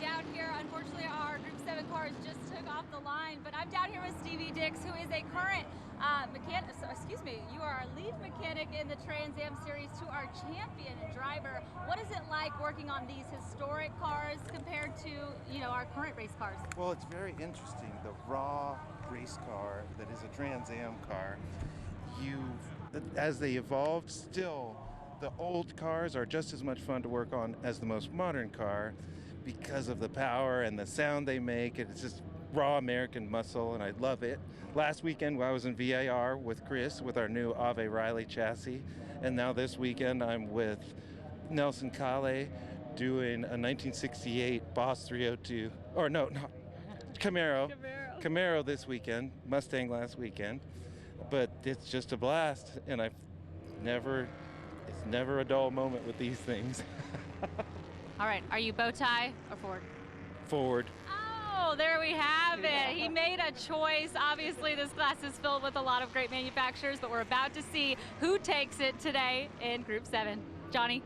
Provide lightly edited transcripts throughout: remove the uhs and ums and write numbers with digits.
down here. Unfortunately, our Group 7 cars just took off the line, but I'm down here with Stevie Dix, who is a current mechanic. Excuse me, you are our lead mechanic in the Trans Am Series to our champion driver. What is it like working on these historic cars compared to, our current race cars? Well, it's very interesting. The raw race car that is a Trans Am car, as they evolved, still the old cars are just as much fun to work on as the most modern car because of the power and the sound they make. It's just raw American muscle, and I love it. Last weekend I was in VAR with Chris with our new Ave Riley chassis, and now this weekend I'm with Nelson Kale doing a 1968 Boss 302, or no, Camaro this weekend, Mustang last weekend. But it's just a blast, and it's never a dull moment with these things. All right, are you bow tie or Ford? Ford. Oh, there we have it. He made a choice. Obviously, this class is filled with a lot of great manufacturers, but we're about to see who takes it today in Group 7. Johnny?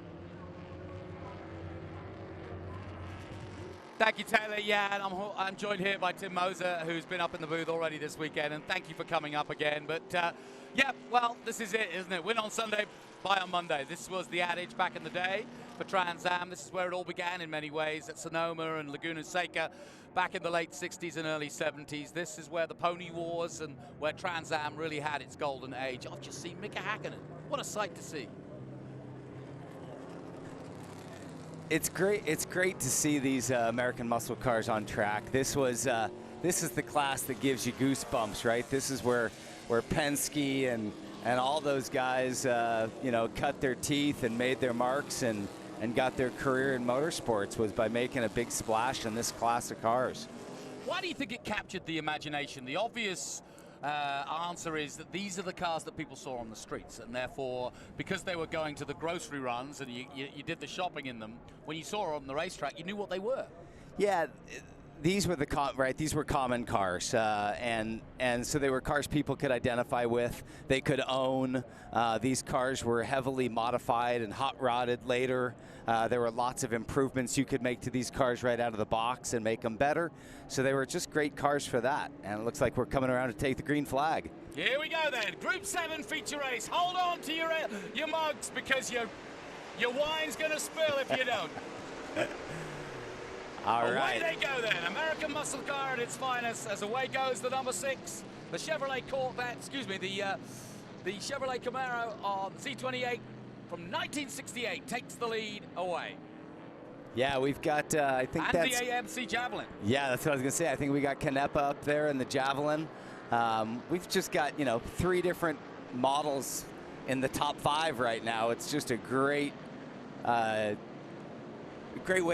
Thank you, Taylor. Yeah, and I'm joined here by Tim Moser, who's been up in the booth already this weekend, and thank you for coming up again. But, yeah, well, this is it, isn't it? Win on Sunday, buy on Monday. This was the adage back in the day for Trans Am. This is where it all began in many ways at Sonoma and Laguna Seca back in the late 60s and early 70s. This is where the pony wars and where Trans Am really had its golden age. I've just seen Mika Hakkinen. What a sight to see. It's great. It's great to see these American muscle cars on track. This is the class that gives you goosebumps, right? This is where Penske and all those guys, cut their teeth and made their marks and got their career in motorsports, was by making a big splash in this class of cars. Why do you think it captured the imagination? The obvious answer is that these are the cars that people saw on the streets, and therefore, because they were going to the grocery runs and you did the shopping in them, when you saw them on the racetrack, you knew what they were. Yeah, these were these were common cars, and so they were cars people could identify with, they could own. These cars were heavily modified and hot rodded later. There were lots of improvements you could make to these cars right out of the box and make them better. So they were just great cars for that. And it looks like we're coming around to take the green flag. Here we go then, Group 7 feature race. Hold on to your mugs, because your wine's gonna spill if you don't. All right. Away they go then. American muscle car at its finest, as away goes the number 6, the Chevrolet Corvette. Excuse me, the Chevrolet Camaro on C28 from 1968 takes the lead away. Yeah, we've got, I think and that's... the AMC Javelin. Yeah, that's what I was going to say. I think we got Canepa up there in the Javelin. We've just got, 3 different models in the top 5 right now. It's just a great way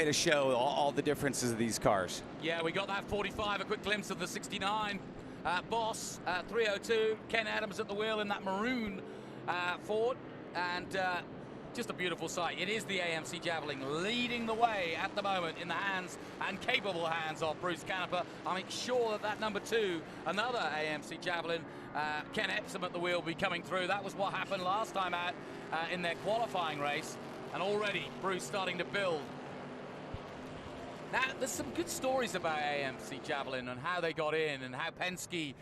to show all the differences of these cars. Yeah, we got that 45, a quick glimpse of the 69. Boss 302, Ken Adams at the wheel in that maroon Ford, and just a beautiful sight. It is the AMC Javelin leading the way at the moment in the hands and capable hands of Bruce Canepa. I'm sure that number 2, another AMC Javelin, Ken Epsom at the wheel, will be coming through. That was what happened last time out in their qualifying race, and already Bruce starting to build. Now, there's some good stories about AMC Javelin and how they got in and how Penske,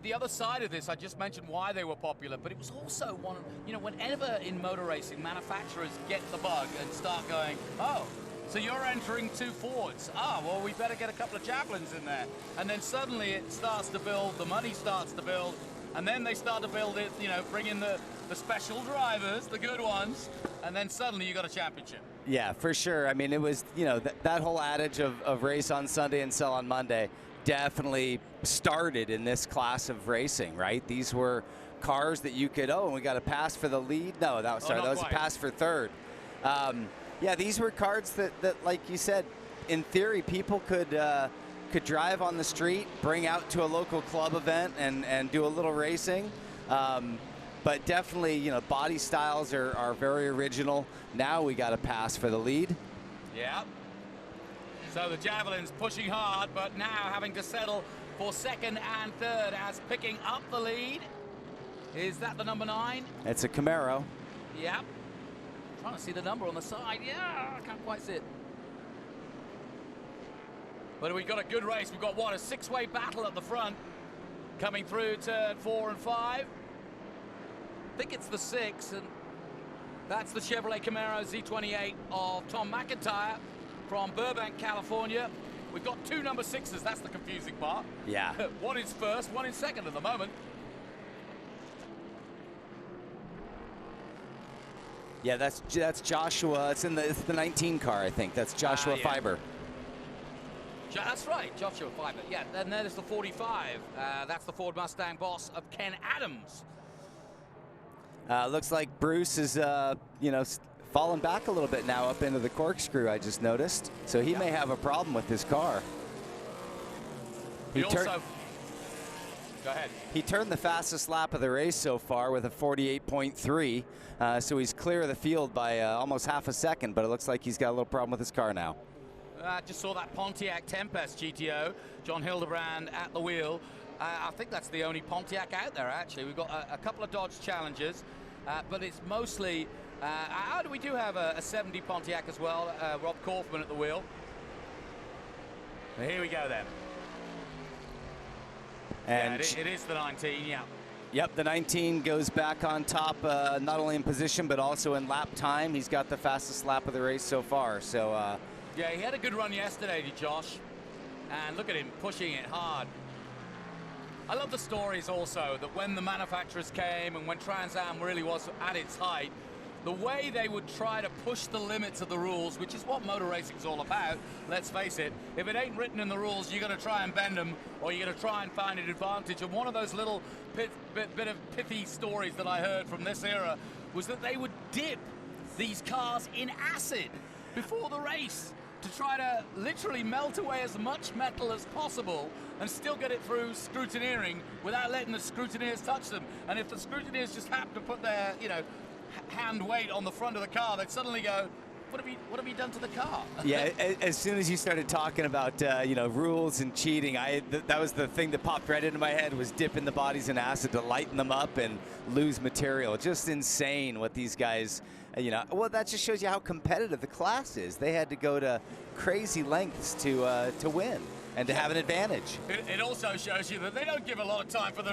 the other side of this, I just mentioned why they were popular, but it was also one, whenever in motor racing, manufacturers get the bug and start going, oh, so you're entering 2 Fords. Ah, well, we better get a couple of Javelins in there. And then suddenly it starts to build, the money starts to build, and then they start to build it, bring in the special drivers, the good ones, and then suddenly you got a championship. Yeah, for sure. I mean, it was, that whole adage of race on Sunday and sell on Monday definitely started in this class of racing, right? These were cars that you could, and we got a pass for the lead. No, that was a pass for third. Yeah, these were cars that, like you said, in theory, people could drive on the street, bring out to a local club event and do a little racing. But definitely, body styles are very original. Now we got a pass for the lead. Yeah. So the Javelin's pushing hard, but now having to settle for second and third as picking up the lead. Is that the number 9? It's a Camaro. Yep. Trying to see the number on the side. Yeah, I can't quite see it. But we've got a good race. We've got, what, a 6-way battle at the front coming through turn 4 and 5. I think it's the 6, and that's the Chevrolet Camaro Z28 of Tom McIntyre from Burbank, California. We've got 2 number 6s. That's the confusing part. Yeah. One is first, one is second at the moment. Yeah, that's Joshua. It's the 19 car, I think. That's Joshua Yeah. Fiber. That's right, Joshua Fiber. Yeah, and there's the 45. That's the Ford Mustang boss of Ken Adams. Looks like Bruce is, falling back a little bit now up into the corkscrew, I just noticed. So he may have a problem with his car. He also... Go ahead. He turned the fastest lap of the race so far with a 48.3. So he's clear of the field by almost half a second, but it looks like he's got a little problem with his car now. Just saw that Pontiac Tempest GTO. John Hildebrand at the wheel. I think that's the only Pontiac out there, actually. We've got a couple of Dodge Challengers, but it's mostly... we do have a 70 Pontiac as well. Rob Kaufman at the wheel. Here we go then. And yeah, it is the 19, yeah. Yep, the 19 goes back on top, not only in position, but also in lap time. He's got the fastest lap of the race so far. So, yeah, he had a good run yesterday, did Josh. And look at him pushing it hard. I love the stories also that when the manufacturers came and when Trans Am really was at its height, the way they would try to push the limits of the rules, which is what motor racing is all about, let's face it. If it ain't written in the rules, you're going to try and bend them, or you're going to try and find an advantage. And one of those little bit of pithy stories that I heard from this era was that they would dip these cars in acid before the race to try to literally melt away as much metal as possible and still get it through scrutineering without letting the scrutineers touch them. And if the scrutineers just happen to put their, hand weight on the front of the car, they'd suddenly go, what have you done to the car? yeah, as soon as you started talking about, rules and cheating, that was the thing that popped right into my head, was dipping the bodies in acid to lighten them up and lose material. Just insane what these guys, well, that just shows you how competitive the class is. They had to go to crazy lengths to win and to have an advantage. It also shows you that they don't give a lot of time for the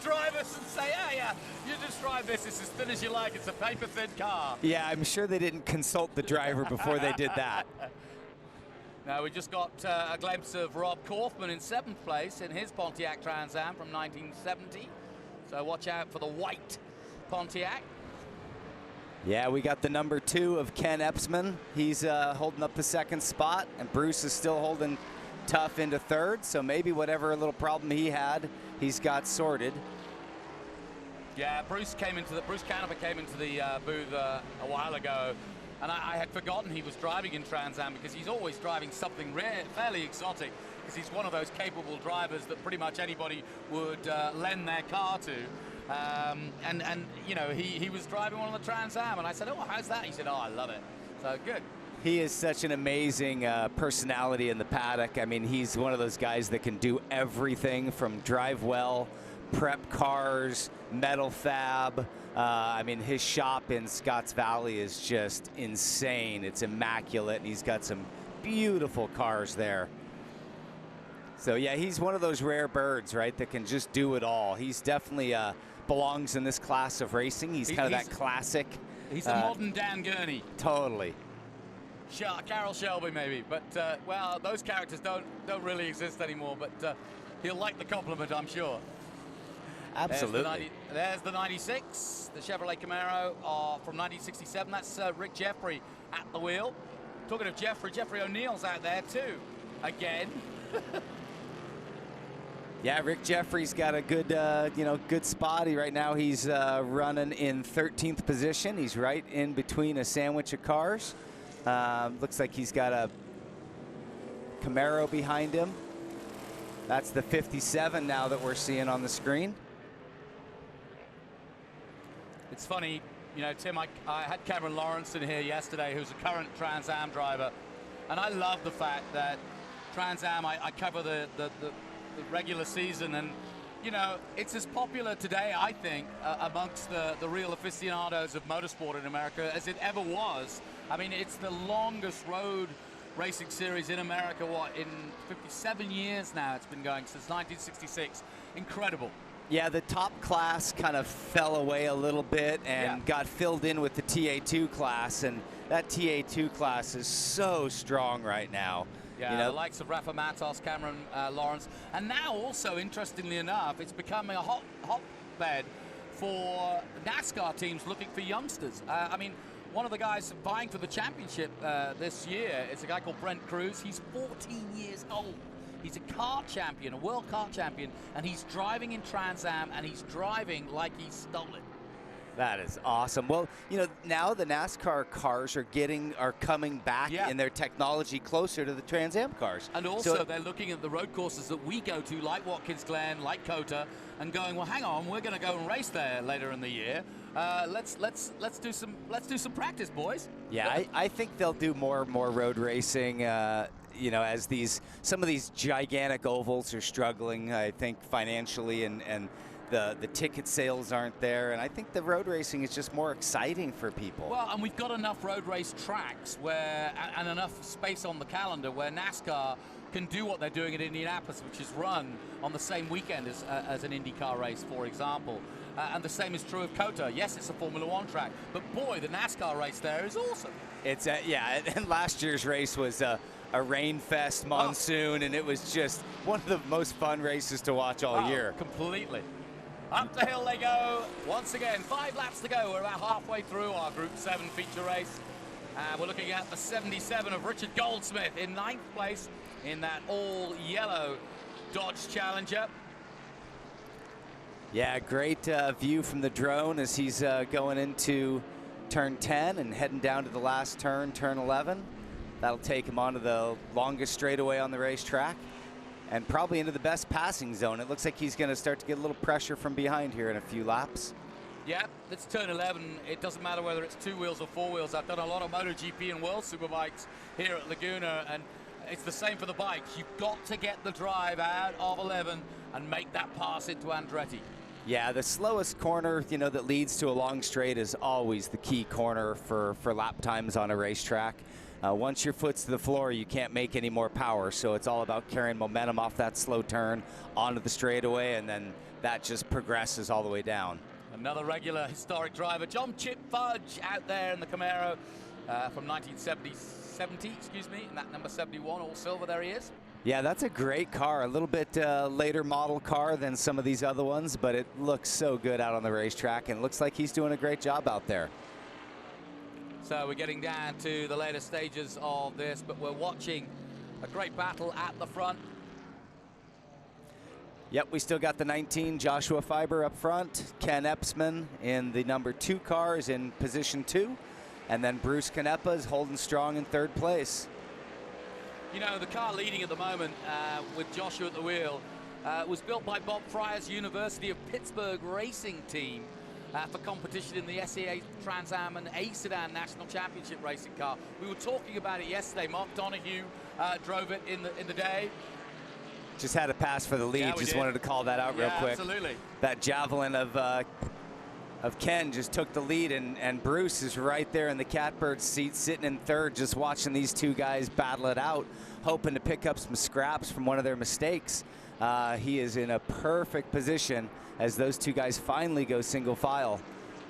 drivers and say, yeah, you just drive this, it's as thin as you like, it's a paper-thin car. Yeah, I'm sure they didn't consult the driver before they did that. Now, we just got a glimpse of Rob Kaufman in 7th place in his Pontiac Trans Am from 1970. So watch out for the white Pontiac. Yeah, we got the number 2 of Ken Epsman. He's holding up the 2nd spot, and Bruce is still holding tough into 3rd, so maybe whatever little problem he had, he's got sorted. Yeah, Bruce Canover came into the booth a while ago, and I had forgotten he was driving in Trans Am because he's always driving something rare, fairly exotic, because he's one of those capable drivers that pretty much anybody would lend their car to. And he was driving one on the Trans Am, and I said, oh, how's that? He said, oh, I love it. So good. He is such an amazing personality in the paddock. I mean, he's one of those guys that can do everything from drive well, prep cars, metal fab. I mean, his shop in Scotts Valley is just insane. It's immaculate, and he's got some beautiful cars there. So, yeah, he's one of those rare birds, right, that can just do it all. He's definitely belongs in this class of racing. He's kind of that classic. He's the modern Dan Gurney. Totally. Carroll Shelby, maybe, but well, those characters don't really exist anymore. But he'll like the compliment, I'm sure. Absolutely. There's the 96, the Chevrolet Camaro from 1967. That's Rick Jeffrey at the wheel. Talking of Jeffrey O'Neill's out there too, again. Yeah, Rick Jeffrey's got a good, good spot. Right now he's running in 13th position. He's right in between a sandwich of cars. Looks like he's got a Camaro behind him. That's the 57 now that we're seeing on the screen. It's funny, Tim, I had Cameron Lawrence in here yesterday, who's a current Trans Am driver, and I love the fact that Trans Am, I cover the regular season, and it's as popular today, I think, amongst the real aficionados of motorsport in America as it ever was. I mean, it's the longest road racing series in America, in 57 years now it's been going, since 1966. Incredible. Yeah, the top class kind of fell away a little bit and got filled in with the TA2 class, and that TA2 class is so strong right now. Yeah, you know, the likes of Rafa Matos, Cameron Lawrence, and now also, interestingly enough, it's becoming a hotbed for NASCAR teams looking for youngsters. I mean, one of the guys vying for the championship this year is a guy called Brent Cruz. He's 14 years old. He's a kart champion, a world kart champion, and he's driving in Trans Am, and he's driving like he stole it. That is awesome. Well, you know, now the NASCAR cars are coming back in their technology closer to the Trans Am cars. And also they're looking at the road courses that we go to, like Watkins Glen, like COTA, and going, well, hang on, we're going to go and race there later in the year. Let's do some practice, boys. Yeah, I think they'll do more road racing. You know, as some of these gigantic ovals are struggling, I think financially, and the ticket sales aren't there, and I think the road racing is just more exciting for people. Well, and we've got enough road race tracks and enough space on the calendar where NASCAR can do what they're doing at Indianapolis, which is run on the same weekend as an IndyCar race, for example. And the same is true of COTA. Yes, it's a Formula One track, but boy, the NASCAR race there is awesome. It's and last year's race was a rain fest monsoon, and it was just one of the most fun races to watch all year. Completely. Up the hill they go. Once again, 5 laps to go. We're about halfway through our Group 7 feature race. We're looking at the 77 of Richard Goldsmith in 9th place in that all-yellow Dodge Challenger. Yeah, great view from the drone as he's going into turn 10 and heading down to the last turn, turn 11. That'll take him onto the longest straightaway on the racetrack and probably into the best passing zone. It looks like he's going to start to get a little pressure from behind here in a few laps. Yeah, it's turn 11. It doesn't matter whether it's 2 wheels or 4 wheels. I've done a lot of MotoGP and World Superbikes here at Laguna, and it's the same for the bikes. You've got to get the drive out of 11 and make that pass into Andretti. Yeah, the slowest corner, you know, that leads to a long straight is always the key corner for lap times on a racetrack. Once your foot's to the floor, you can't make any more power, so it's all about carrying momentum off that slow turn onto the straightaway, and then that just progresses all the way down. Another regular historic driver, John Chip Fudge, out there in the Camaro from 1970, excuse me, and that number 71, all silver, there he is. Yeah, that's a great car. A little bit later model car than some of these other ones, but it looks so good out on the racetrack, and it looks like he's doing a great job out there. So we're getting down to the later stages of this, but we're watching a great battle at the front. Yep, we still got the 19 Joshua Fiber up front. Ken Epsman in the number 2 car is in position 2. And then Bruce Canepa is holding strong in 3rd place. You know, the car leading at the moment with Joshua at the wheel was built by Bob Fryer's University of Pittsburgh racing team for competition in the SEA Trans Am and A Sedan National Championship racing car. We were talking about it yesterday. Mark Donohue drove it in the day. Just had a pass for the lead. Yeah, just wanted to call that out real quick. Absolutely. That javelin of Ken just took the lead, and Bruce is right there in the catbird seat, sitting in 3rd, just watching these 2 guys battle it out, hoping to pick up some scraps from one of their mistakes. He is in a perfect position as those 2 guys finally go single file.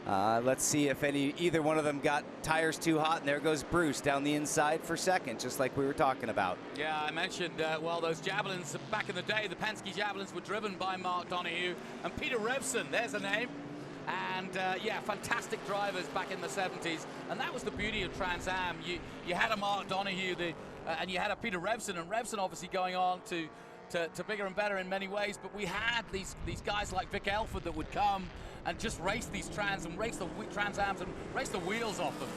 Let's see if either one of them got tires too hot, and there goes Bruce down the inside for 2nd, just like we were talking about. Yeah, I mentioned, well, those Javelins back in the day, the Penske Javelins were driven by Mark Donohue and Peter Revson, there's a name. And yeah, fantastic drivers back in the 70s, and that was the beauty of Trans Am. You had a Mark Donohue, and you had a Peter Revson, and Revson obviously going on to bigger and better in many ways. But we had these guys like Vic Elford that would come and just race these Trans Ams and race the wheels off them.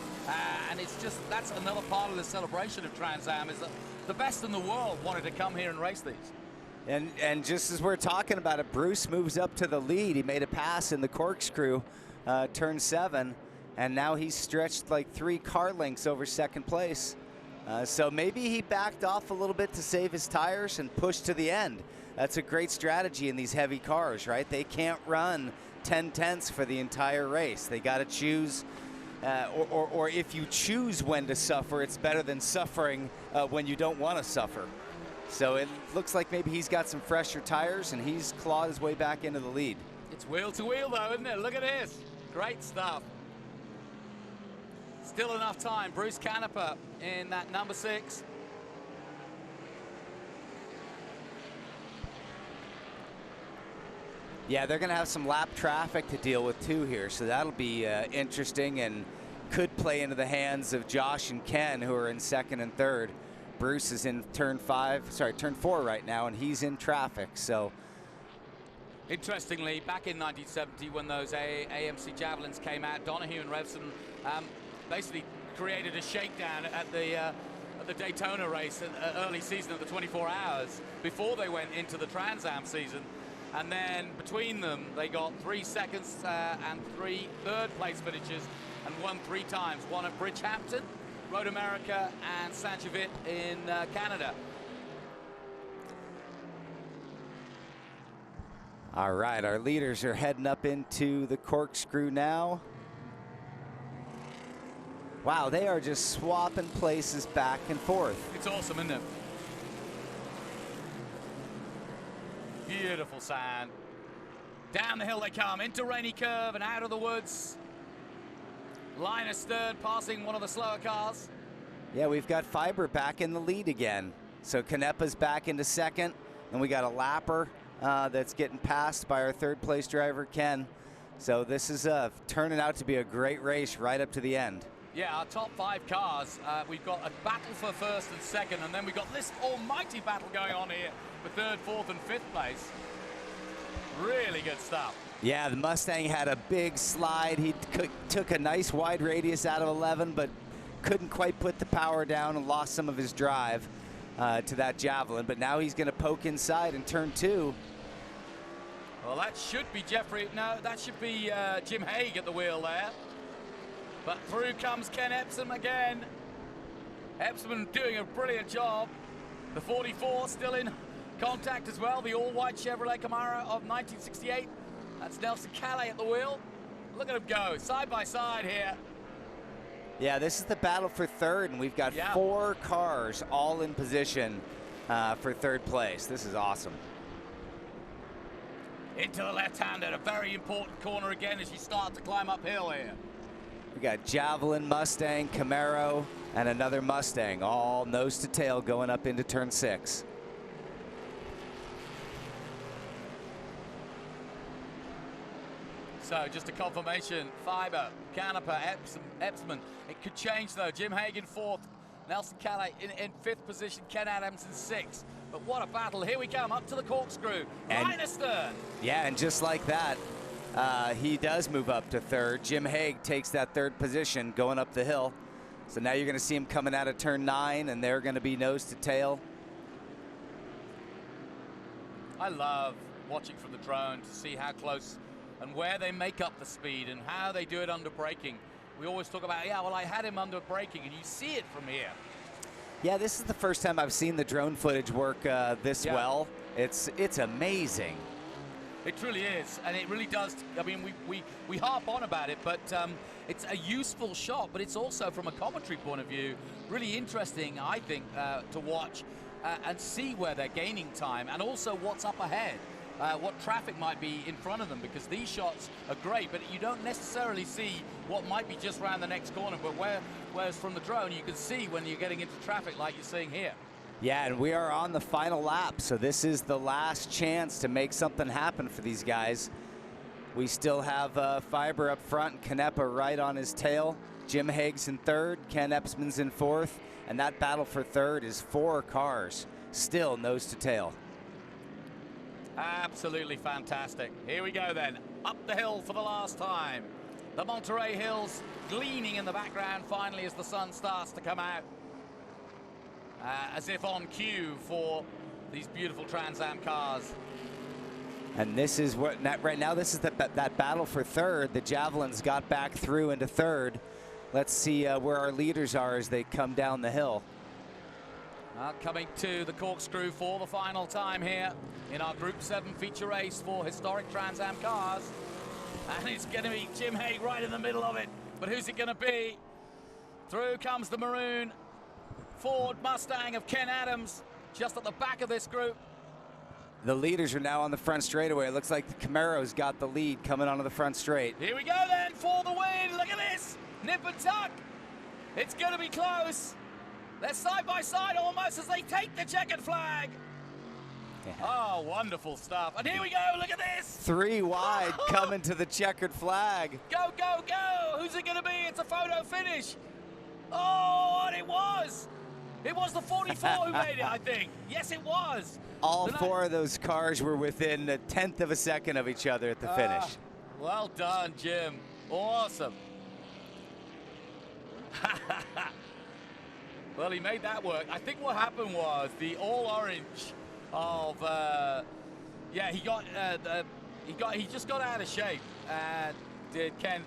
And it's just, that's another part of the celebration of Trans Am, is that the best in the world wanted to come here and race these. And just as we're talking about it, Bruce moves up to the lead. He made a pass in the corkscrew, turn 7, and now he's stretched like 3 car lengths over 2nd place. So maybe he backed off a little bit to save his tires and pushed to the end. That's a great strategy in these heavy cars, right? They can't run 10 tenths for the entire race. They got to choose or if you choose when to suffer, it's better than suffering when you don't want to suffer. So it looks like maybe he's got some fresher tires and he's clawed his way back into the lead. It's wheel to wheel though, isn't it? Look at this. Great stuff. Still enough time. Bruce Canepa in that number 6. Yeah, they're going to have some lap traffic to deal with too here, so that'll be interesting and could play into the hands of Josh and Ken, who are in 2nd and 3rd. Bruce is in turn 4 right now, and he's in traffic. So, interestingly, back in 1970, when those AMC Javelins came out, Donahue and Revson basically created a shakedown at the Daytona race, early season of the 24 hours, before they went into the Trans Am season. And then between them, they got 3 seconds and 3 third-place finishes, and won 3 times. One at Bridgehampton, Road America, and Saint-Jovit in Canada. All right, our leaders are heading up into the corkscrew now. Wow, they are just swapping places back and forth. It's awesome, isn't it? Beautiful sand. Down the hill they come, into Rainy Curve and out of the woods. Linus third, passing one of the slower cars. Yeah, we've got Fiber back in the lead again. So Canepa's back into 2nd, and we got a lapper that's getting passed by our 3rd place driver, Ken. So this is turning out to be a great race right up to the end. Yeah, our top 5 cars, we've got a battle for 1st and 2nd, and then we've got this almighty battle going on here for 3rd, 4th, and 5th place. Really good stuff. Yeah, the Mustang had a big slide. He took a nice wide radius out of 11, but couldn't quite put the power down and lost some of his drive to that Javelin. But now he's going to poke inside in turn 2. Well, that should be that should be Jim Haig at the wheel there. But through comes Ken Epsom again. Epsom doing a brilliant job. The 44 still in contact as well. The all-white Chevrolet Camaro of 1968. That's Nelson Calais at the wheel. Look at him go, side by side here. Yeah, this is the battle for 3rd, and we've got 4 cars all in position for 3rd place. This is awesome. Into the left-hander, a very important corner again as you start to climb uphill here. We got Javelin, Mustang, Camaro, and another Mustang, all nose to tail going up into turn 6. So just a confirmation, Fiber, Canepa, Epsman. It could change though. Jim Haig in 4th, Nelson Calais in 5th position, Ken Adams in 6th. But what a battle. Here we come, up to the corkscrew. Linus third. Yeah, and just like that, he does move up to 3rd. Jim Haig takes that 3rd position going up the hill. So now you're going to see him coming out of turn 9, and they're going to be nose to tail. I love watching from the drone to see how close and where they make up the speed and how they do it under braking. We always talk about, yeah, well, I had him under braking, and you see it from here. Yeah, this is the first time I've seen the drone footage work this well. It's amazing. It truly is, and it really does. I mean, we harp on about it, but it's a useful shot, but it's also, from a commentary point of view, really interesting, I think, to watch and see where they're gaining time, and also what's up ahead. What traffic might be in front of them, because these shots are great, but you don't necessarily see what might be just around the next corner, but whereas from the drone you can see when you're getting into traffic like you're seeing here. Yeah, and we are on the final lap, so this is the last chance to make something happen for these guys. We still have Fiber up front, Canepa right on his tail. Jim Haig's in 3rd, Ken Epsman's in 4th, and that battle for 3rd is 4 cars, still nose to tail. Absolutely fantastic. Here we go then, up the hill for the last time. The Monterey Hills gleaming in the background finally as the sun starts to come out. As if on cue for these beautiful Trans Am cars. And this is what, right now, this is that battle for 3rd. The Javelins got back through into 3rd. Let's see where our leaders are as they come down the hill. Coming to the corkscrew for the final time here in our Group 7 feature race for historic Trans Am cars. And it's going to be Jim Haig right in the middle of it. But who's it going to be? Through comes the maroon Ford Mustang of Ken Adams, just at the back of this group. The leaders are now on the front straightaway. It looks like the Camaro's got the lead coming onto the front straight. Here we go then for the win. Look at this. Nip and tuck. It's going to be close. They're side by side almost as they take the checkered flag. Yeah. Oh, wonderful stuff. And here we go. Look at this. 3 wide coming to the checkered flag. Go, go, go. Who's it going to be? It's a photo finish. Oh, and it was. It was the 44 who made it, I think. Yes, it was. All 4 of those cars were within a 1/10 of a second of each other at the finish. Well done, Jim. Awesome. Well, he made that work. I think what happened was the all orange of he just got out of shape. Did Ken?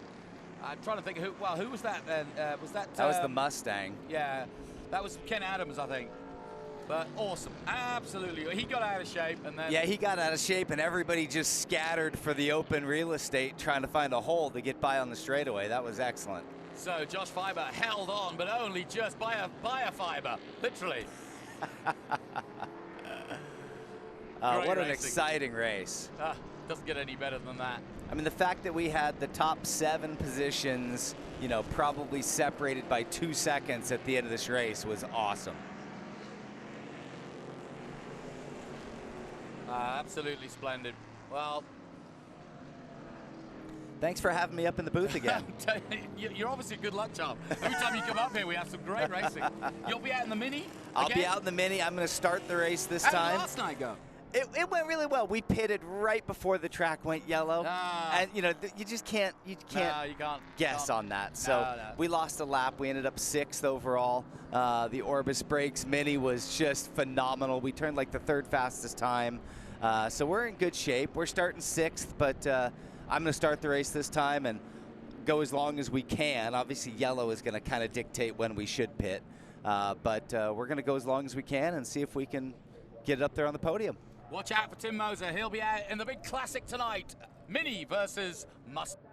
I'm trying to think who. Well, who was that then? Was that? That was the Mustang. Yeah, that was Ken Adams, I think. But awesome, absolutely. He got out of shape, and then Yeah, he got out of shape, and everybody just scattered for the open real estate, trying to find a hole to get by on the straightaway. That was excellent. So Josh Fiber held on, but only just by a fiber, literally. What an racing. exciting race. Doesn't get any better than that. I mean, the fact that we had the top 7 positions, you know, probably separated by 2 seconds at the end of this race was awesome. Absolutely splendid. Well, thanks for having me up in the booth again. You're obviously a good luck charm. Every time you come up here, we have some great racing. You'll be out in the Mini? I'll be out in the Mini. I'm going to start the race this time. How did last night go? It went really well. We pitted right before the track went yellow, and you know you just can't guess on that. So we lost a lap. We ended up 6th overall. The Orbis Brakes Mini was just phenomenal. We turned like the 3rd fastest time. So we're in good shape. We're starting 6th, but I'm going to start the race this time and go as long as we can. Obviously, yellow is going to kind of dictate when we should pit, but we're going to go as long as we can and see if we can get it up there on the podium. Watch out for Tim Moser. He'll be out in the big classic tonight. Mini versus Mustang.